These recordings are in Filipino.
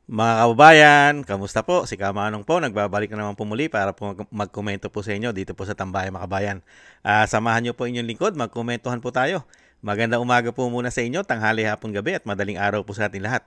Mga kababayan, kamusta po? Si Kamanong po, nagbabalik na naman po muli para po magkomento po sa inyo dito po sa Tambayan mga kabayan. Samahan niyo po inyong lingkod, magkomentuhan po tayo. Magandang umaga po muna sa inyo, tanghali, hapon, gabi at madaling araw po sa ating lahat.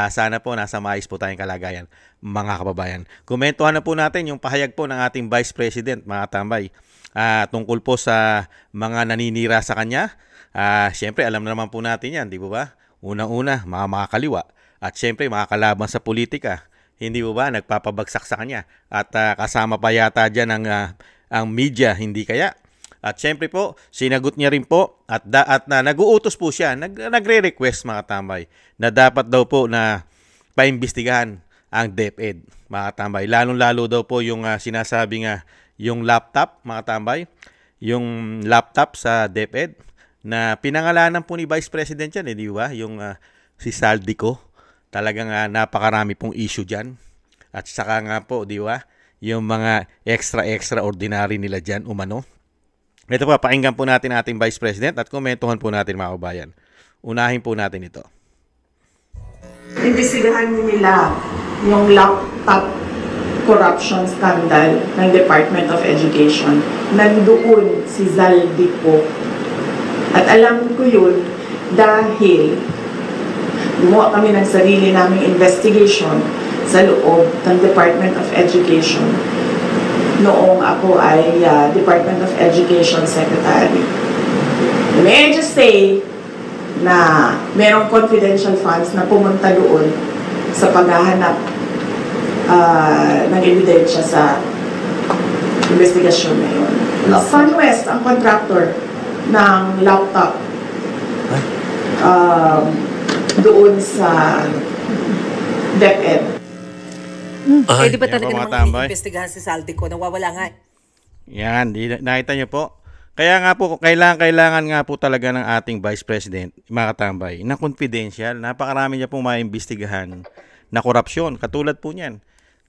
Sana po nasa maayos po tayong kalagayan mga kababayan. Komentuhan na po natin yung pahayag po ng ating Vice President mga tambay tungkol po sa mga naninira sa kanya. Siyempre alam naman po natin yan, di ba? Unang-una, mga makakaliwa. At syempre, makakalaban sa politika, hindi mo ba, nagpapabagsak sa kanya. At kasama pa yata dyan ang media, hindi kaya? At syempre po, sinagot niya rin po at nag-uutos po siya, nagre-request mga tambay, na dapat daw po na paimbestigahan ang DepEd, mga tambay. Lalong-lalo daw po yung sinasabi nga, yung laptop, mga tambay, yung laptop sa DepEd, na pinangalanan po ni Vice President yan, di ba? Yung si Saldico. Talagang napakarami pong issue dyan. At saka nga po, di ba, yung mga extraordinary nila dyan, umano. Ito pa, pakinggan po natin ating Vice President at komentuhan po natin mga kabayan. Unahin po natin ito. Imbestigahan nila yung laptop corruption scandal ng Department of Education. Nandoon si Zaldico. At alam ko yun dahil gumawa kami ng sarili naming investigation sa loob ng Department of Education noong ako ay Department of Education Secretary. May I just say na merong confidential funds na pumunta doon sa paghahanap ng ebidensya sa investigasyon na yun. SunWest ang contractor ng laptop doon sa DepEd. Di ba talaga namang iniimbestigahan si Saldico? Nawawala nga. Yan, nakita niyo po. Kaya nga po, kailangan nga po talaga ng ating Vice President, mga katambay, na confidential. Napakarami niya pong maimbestigahan na korupsyon. Katulad po niyan.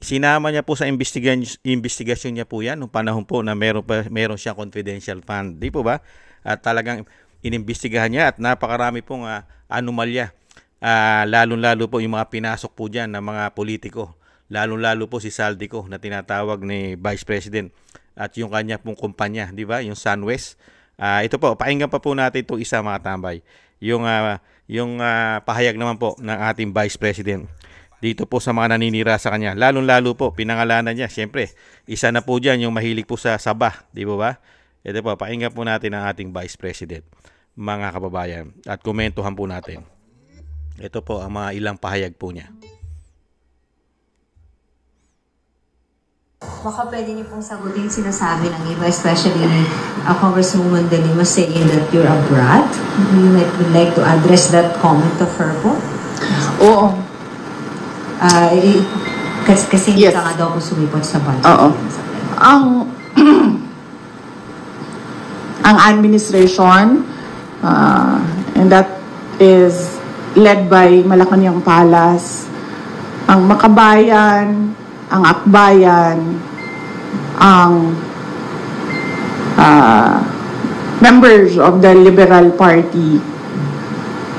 Sinama niya po sa investigasyon niya po yan, nung panahon po na meron siya confidential fund. Di po ba? At talagang inimbestigahan niya at napakarami pong anomalya. Lalo-lalo po yung mga pinasok po dyan ng mga politiko. Lalo-lalo po si Saldico na tinatawag ni Vice President at yung kanya pong kumpanya, di ba? Yung SunWest. Ito po, pakinggan pa po natin ito isa mga tambay. Yung pahayag naman po ng ating Vice President dito po sa mga naninira sa kanya. Lalo-lalo po, pinangalanan niya. Siyempre, isa na po dyan yung mahilig po sa saba, di ba? Ito po, pakinggan po natin ang ating Vice President, mga kababayan. At komentuhan po natin. Ito po ang mga ilang pahayag po niya. Baka pwede niyo pong sagutin sinasabi ng iba, especially Congresswoman De Lima saying that you're a brat. You would like to address that comment of her po? Oo. Kasi hindi ka nga daw po sumipot sa budget. Oo. Ang administration, and that is led by Malacanang Palace, ang Makabayan, ang Akbayan, ang members of the Liberal Party,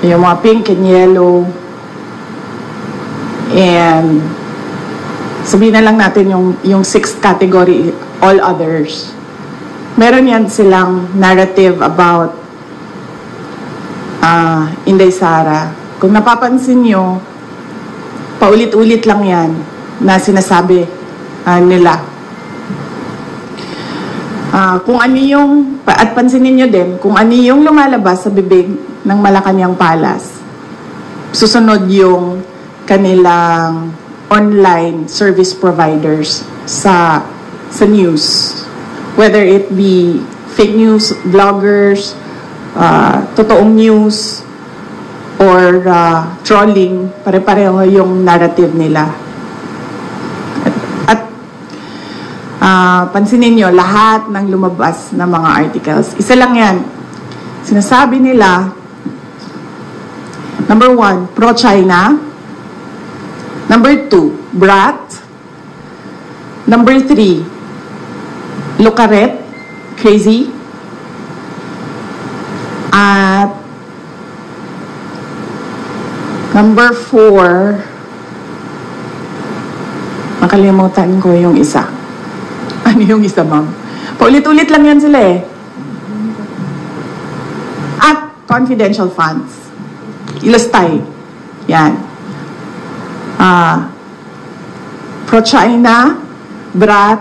yung mga pink and yellow, and sabihin na lang natin yung sixth category, all others. Meron yan silang narrative about Inday Sara. Kung napapansin nyo, paulit-ulit lang yan na sinasabi nila. Kung ano yung, at pansinin nyo din, kung ano yung lumalabas sa bibig ng Malacanang Palace, susunod yung kanilang online service providers sa news. Whether it be fake news, vloggers, totoong news, or trolling, pare-pareho yung narrative nila. At pansinin nyo, lahat ng lumabas na mga articles, isa lang yan. Sinasabi nila, number 1, pro-China. Number 2, brat. Number 3, Lucaret, crazy. At number 4, Nakalimutan ko yung isa. Ano yung isa, ma'am? Paulit-ulit lang yan sila eh. At confidential funds. Ilustay. Yan. Pro-China, BRAT,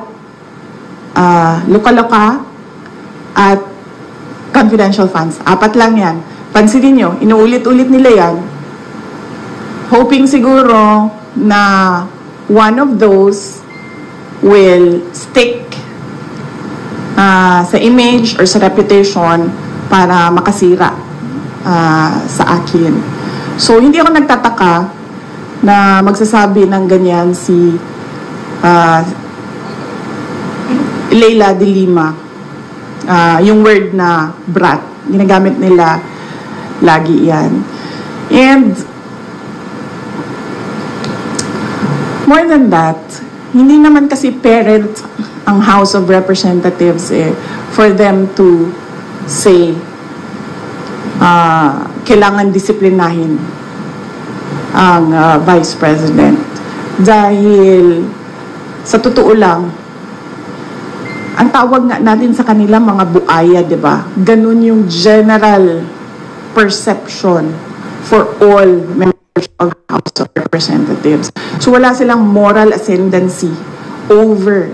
Luka-Luka, at confidential funds. 4 lang yan. Pansinin nyo, inuulit-ulit nila yan. Hoping siguro na one of those will stick sa image or sa reputation para makasira sa akin. So, hindi ako nagtataka na magsasabi ng ganyan si Leila de Lima. Yung word na brat, ginagamit nila lagi yan. And more than that, hindi naman kasi parent ang House of Representatives for them to say kailangan disiplinahin ang Vice President. Dahil sa totoo lang, ang tawag nga natin sa kanila mga buaya, di ba? Ganun yung general perception for all members of the House of Representatives. So wala silang moral ascendancy over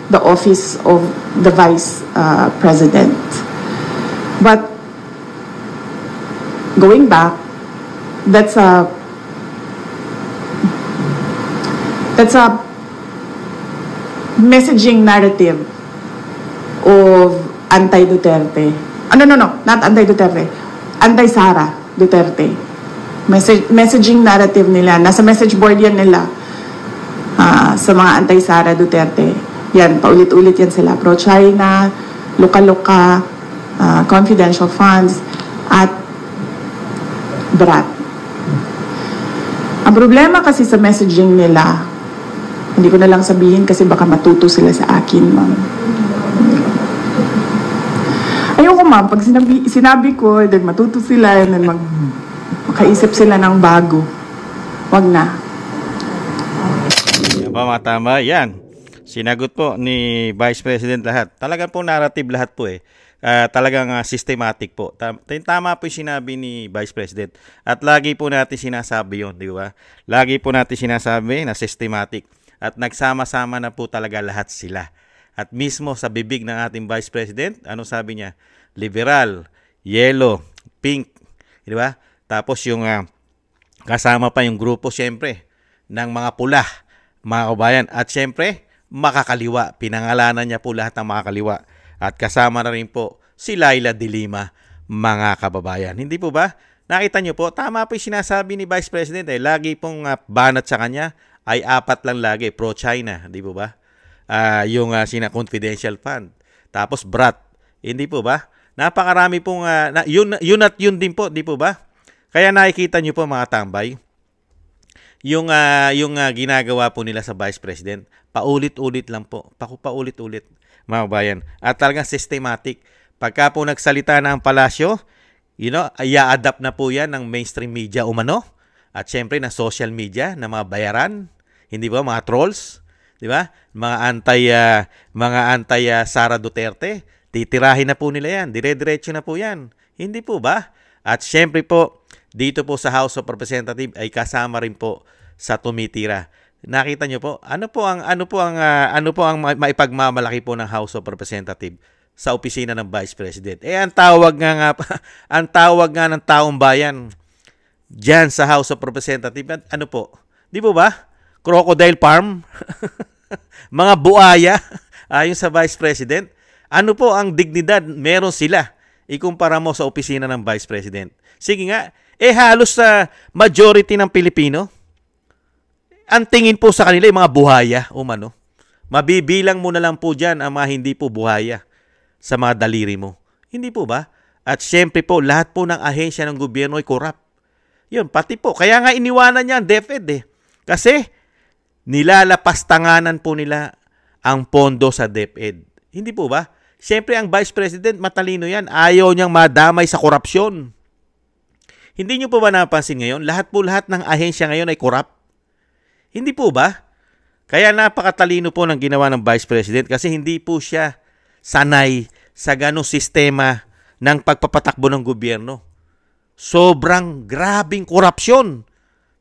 the office of the Vice President. But going back, that's a messaging narrative of anti-Duterte. No, not anti-Duterte. Anti-Sara Duterte. Messaging narrative nila. Nasa message board yan nila sa mga anti-Sara Duterte. Yan, paulit-ulit yan sila. Pro-China, Luka-Luka, confidential funds, at BRAT. Ang problema kasi sa messaging nila, hindi ko na lang sabihin kasi baka matuto sila sa akin, ma'am. Ayoko, ma'am. Pag sinabi ko, then matuto sila, and then makaisip sila ng bago. Wag na. Yan ba, matama? Yan. Sinagot po ni Vice President lahat. Talagang po narrative lahat po eh. Talagang systematic po. Tama po yung sinabi ni Vice President. At lagi po natin sinasabi yun, di ba? Lagi po natin sinasabi na systematic. At nagsama-sama na po talaga lahat sila. At mismo sa bibig ng ating Vice President, ano sabi niya? Liberal, yellow, pink, di ba? Tapos yung kasama pa yung grupo siyempre ng mga pula, mga kabayan. At siyempre, makakaliwa. Pinangalanan niya po lahat ng makakaliwa. At kasama na rin po si Leila de Lima, mga kababayan. Hindi po ba? Nakita niyo po, tama po yung sinasabi ni Vice President. Lagi pong banat sa kanya ay 4 lang lagi, pro-China, hindi po ba? Yung confidential fund. Tapos BRAT, hindi po ba? Napakarami pong, yun at yun din po, hindi po ba? Kaya nakikita nyo po mga tambay, yung ginagawa po nila sa Vice President, paulit-ulit lang po, paulit-ulit, mga bayan. At talagang systematic. Pagka po nagsalita na ang palasyo, i-adapt na po yan ng mainstream media umano. At syempre na social media na mga bayaran, hindi ba, mga trolls, di ba? Mga anti Sara Duterte, titirahin na po nila yan, dire-diretso na po yan. Hindi po ba? At syempre po dito po sa House of Representatives ay kasama rin po sa tumitira. Nakita niyo po, ano po ang maipagmamalaki po ng House of Representatives sa opisina ng Vice President? Ang tawag nga ng taong bayan diyan sa House of Representatives, ano po? Di po ba? Crocodile Farm? Mga buaya ayon sa Vice President. Ano po ang dignidad meron sila ikumpara mo sa opisina ng Vice President? Sige nga, halos sa majority ng Pilipino, ang tingin po sa kanila yung mga buhaya, umano. Mabibilang mo na lang po dyan ang mga hindi po buhaya sa mga daliri mo. Hindi po ba? At syempre po, lahat po ng ahensya ng gobyerno ay corrupt. Yun, pati po. Kaya nga iniwanan niya ang DepEd eh. Kasi nilalapastanganan po nila ang pondo sa DepEd. Hindi po ba? Siyempre ang Vice President, matalino yan. Ayaw niyang madamay sa korupsyon. Hindi niyo po ba napansin ngayon? Lahat ng ahensya ngayon ay corrupt. Hindi po ba? Kaya napakatalino po ng ginawa ng Vice President kasi hindi po siya sanay sa ganong sistema ng pagpapatakbo ng gobyerno. Sobrang grabing korupsyon.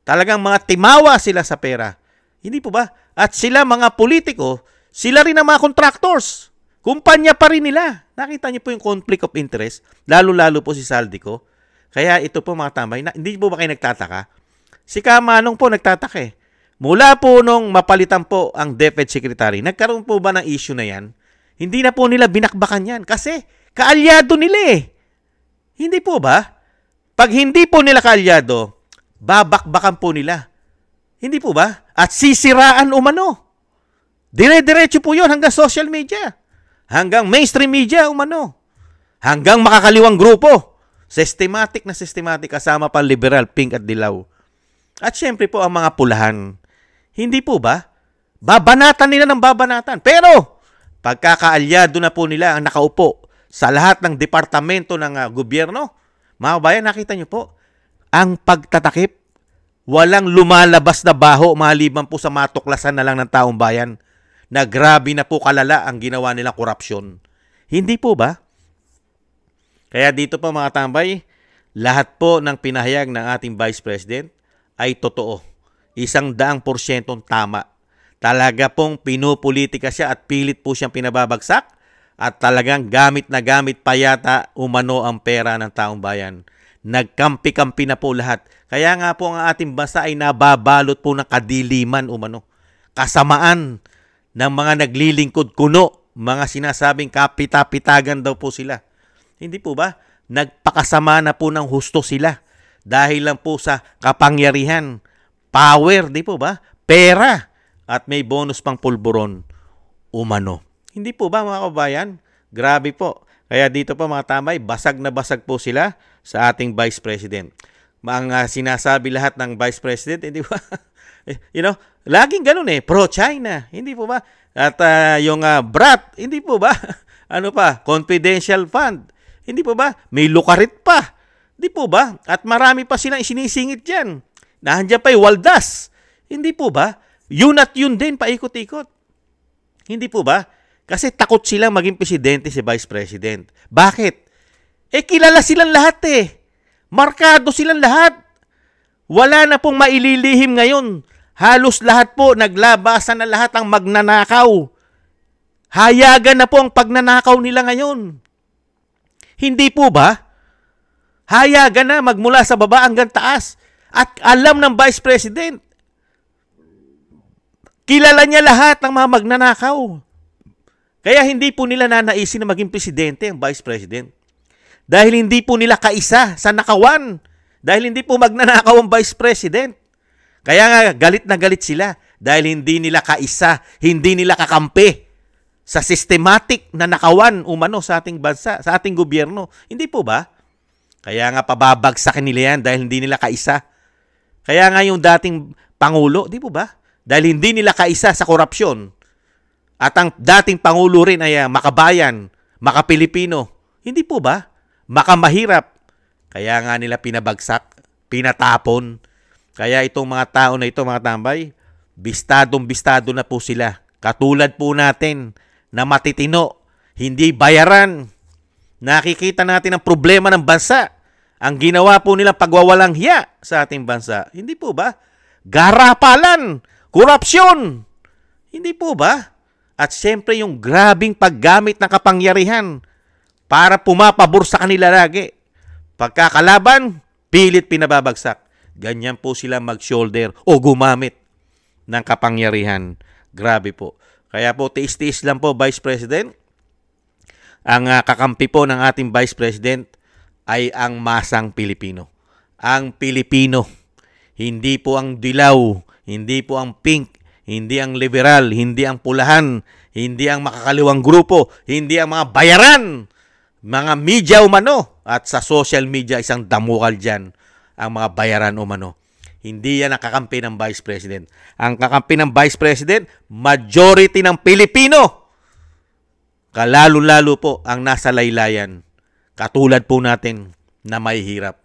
Talagang mga timawa sila sa pera. Hindi po ba? At sila mga politiko, sila rin ang mga contractors. Kumpanya pa rin nila. Nakita niyo po yung conflict of interest, lalo-lalo po si Saldico. Kaya ito po mga tambay, hindi po ba kayo nagtataka? Si Kamanong po nagtataka eh. Mula po nung mapalitan po ang DepEd Secretary, nagkaroon po ba ng issue na yan? Hindi na po nila binakbakan yan kasi kaalyado nila eh. Hindi po ba? Pag hindi po nila kaalyado, babakbakan po nila. Hindi po ba? At sisiraan umano. Dire-diretso po yun hanggang social media. Hanggang mainstream media umano. Hanggang makakaliwang grupo. Systematic na systematic kasama pa liberal, pink at dilaw. At syempre po ang mga pulahan. Hindi po ba? Babanatan nila ng babanatan. Pero, pagkakaalyado na po nila ang nakaupo sa lahat ng departamento ng gobyerno, mga kabayan, nakita nyo po, ang pagtatakip, walang lumalabas na baho maliban po sa matuklasan na lang ng taong bayan na grabe na po kalala ang ginawa nilang korupsyon. Hindi po ba? Kaya dito po mga tambay, lahat po ng pinahayag ng ating Vice President ay totoo. 100% tama. Talaga pong pinupolitika siya at pilit po siyang pinababagsak at talagang gamit na gamit pa yata umano ang pera ng taong bayan. Nagkampi-kampi na po lahat. Kaya nga po ang ating bansa ay nababalot po ng kadiliman umano. Kasamaan ng mga naglilingkod kuno, mga sinasabing kapita-pitagan daw po sila. Hindi po ba? Nagpakasama na po ng husto sila dahil lang po sa kapangyarihan, power, di po ba? Pera at may bonus pang pulburon umano. Hindi po ba mga kabayan? Grabe po. Kaya dito po mga tambay, basag na basag po sila sa ating Vice President. Mga sinasabi lahat ng Vice President, hindi ba? Laging ganun eh, pro-China. Hindi po ba? At yung BRAT, hindi po ba? Ano pa? Confidential fund. Hindi po ba? May lukarit pa. Hindi po ba? At marami pa silang isinisingit dyan. Nandiyan pa yung waldas. Hindi po ba? Yun at yun din, paikot-ikot. Hindi po ba? Kasi takot silang maging presidente si Vice President. Bakit? Kilala silang lahat eh. Markado silang lahat. Wala na pong maililihim ngayon. Halos lahat po, naglabasan na lahat ang magnanakaw. Hayagan na po ang pagnanakaw nila ngayon. Hindi po ba? Hayagan na magmula sa baba hanggang taas. At alam ng Vice President. Kilala niya lahat ng mga magnanakaw. Kaya hindi po nila nanaisin na maging presidente ang Vice President. Dahil hindi po nila kaisa sa nakawan. Dahil hindi po magnanakaw ang Vice President. Kaya nga galit na galit sila. Dahil hindi nila kaisa, hindi nila kakampi sa systematic na nakawan umano sa ating bansa, sa ating gobyerno. Hindi po ba? Kaya nga pababagsakin nila yan dahil hindi nila kaisa. Kaya nga yung dating Pangulo, di po ba? Dahil hindi nila kaisa sa korupsyon. At ang dating Pangulo rin ay makabayan, makapilipino. Hindi po ba? Makamahirap. Kaya nga nila pinabagsak, pinatapon. Kaya itong mga tao na ito, mga tambay, bistadong-bistado na po sila. Katulad po natin na matitino, hindi bayaran. Nakikita natin ang problema ng bansa. Ang ginawa po nilang pagwawalang hiya sa ating bansa. Hindi po ba? Garapalan, korupsyon. Hindi po ba? At siyempre yung grabing paggamit ng kapangyarihan para pumapabor sa kanila lagi. Pagkakalaban, pilit pinababagsak. Ganyan po sila mag-shoulder o gumamit ng kapangyarihan. Grabe po. Kaya po, tiis-tiis lang po, Vice President. Ang kakampi po ng ating Vice President ay ang masang Pilipino. Ang Pilipino. Hindi po ang dilaw, hindi po ang pink, hindi ang liberal, hindi ang pulahan, hindi ang makakaliwang grupo, hindi ang mga bayaran, mga media umano. At sa social media, isang damukal dyan ang mga bayaran umano. Hindi yan ang kakampi ng Vice President. Ang kakampi ng Vice President, majority ng Pilipino. Kalalo-lalo po ang nasa laylayan. Katulad po natin na may hirap.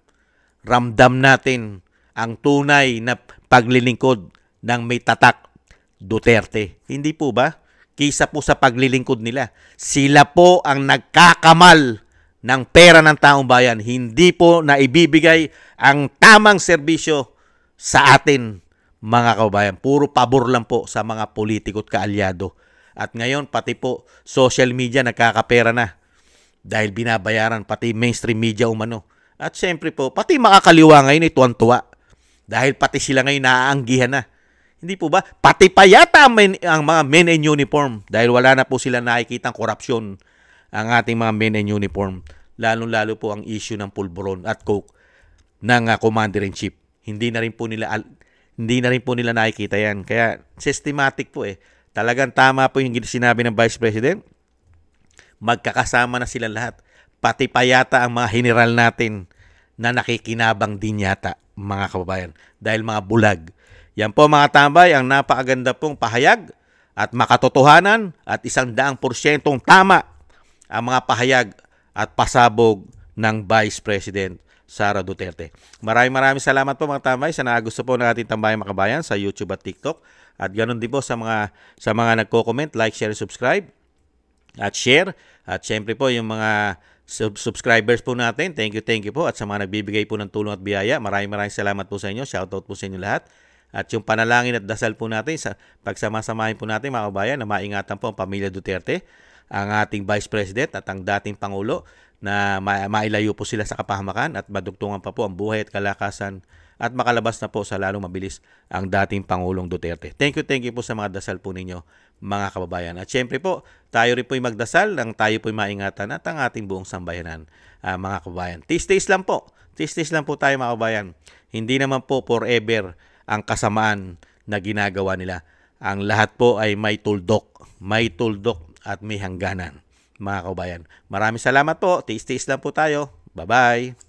Ramdam natin ang tunay na paglilingkod ng may tatak. Duterte. Hindi po ba? Kisa po sa paglilingkod nila. Sila po ang nagkakamal ng pera ng taong bayan. Hindi po naibibigay ang tamang serbisyo sa atin, mga kababayan. Puro pabor lang po sa mga politiko at kaalyado. At ngayon, pati po social media nagkakapera na dahil binabayaran pati mainstream media umano. At syempre po, pati makakaliwa ngayon ay tuwan-tuwa dahil pati sila ngayon naaanggihan na. Hindi po ba? Pati pa yata ang mga men in uniform dahil wala na po sila nakikitang korupsyon ang ating mga men in uniform. Lalo-lalo po ang issue ng pulburon at coke ng Commander-in-Chief. Hindi na rin po nila nakikita yan. Kaya systematic po eh. Talagang tama po yung sinabi ng Vice President. Magkakasama na sila lahat. Pati pa yata ang mga general natin na nakikinabang din yata, mga kababayan. Dahil mga bulag. Yan po mga tambay, ang napakaganda pong pahayag at makatotohanan at 100% tama ang mga pahayag at pasabog ng Vice President Sara Duterte. Maraming salamat po mga tambay sa nagusto po ng ating Tambayang Makabayan sa YouTube at TikTok. At ganoon din po sa mga nagko-comment, like, share, subscribe at share. At syempre po yung mga subscribers po natin, thank you po. At sa mga nagbibigay po ng tulong at biyaya, maraming salamat po sa inyo. Shoutout po sa inyo lahat. At yung panalangin at dasal po natin, sa pagsamasamahin po natin mga kabayan na maingatan po ang pamilya Duterte, ang ating Vice President at ang dating Pangulo na mailayo po sila sa kapahamakan at madugtungan pa po ang buhay at kalakasan at makalabas na po sa lalong mabilis ang dating Pangulong Duterte. Thank you po sa mga dasal po ninyo mga kababayan. At syempre po, tayo rin po'y magdasal nang tayo po'y maingatan at ang ating buong sambayanan mga kababayan. Tis-tis lang po tayo mga kababayan. Hindi naman po forever ang kasamaan na ginagawa nila. Ang lahat po ay may tuldok at may hangganan, mga kabayan. Maraming salamat po. Tiis-tiis lang po tayo. Bye-bye.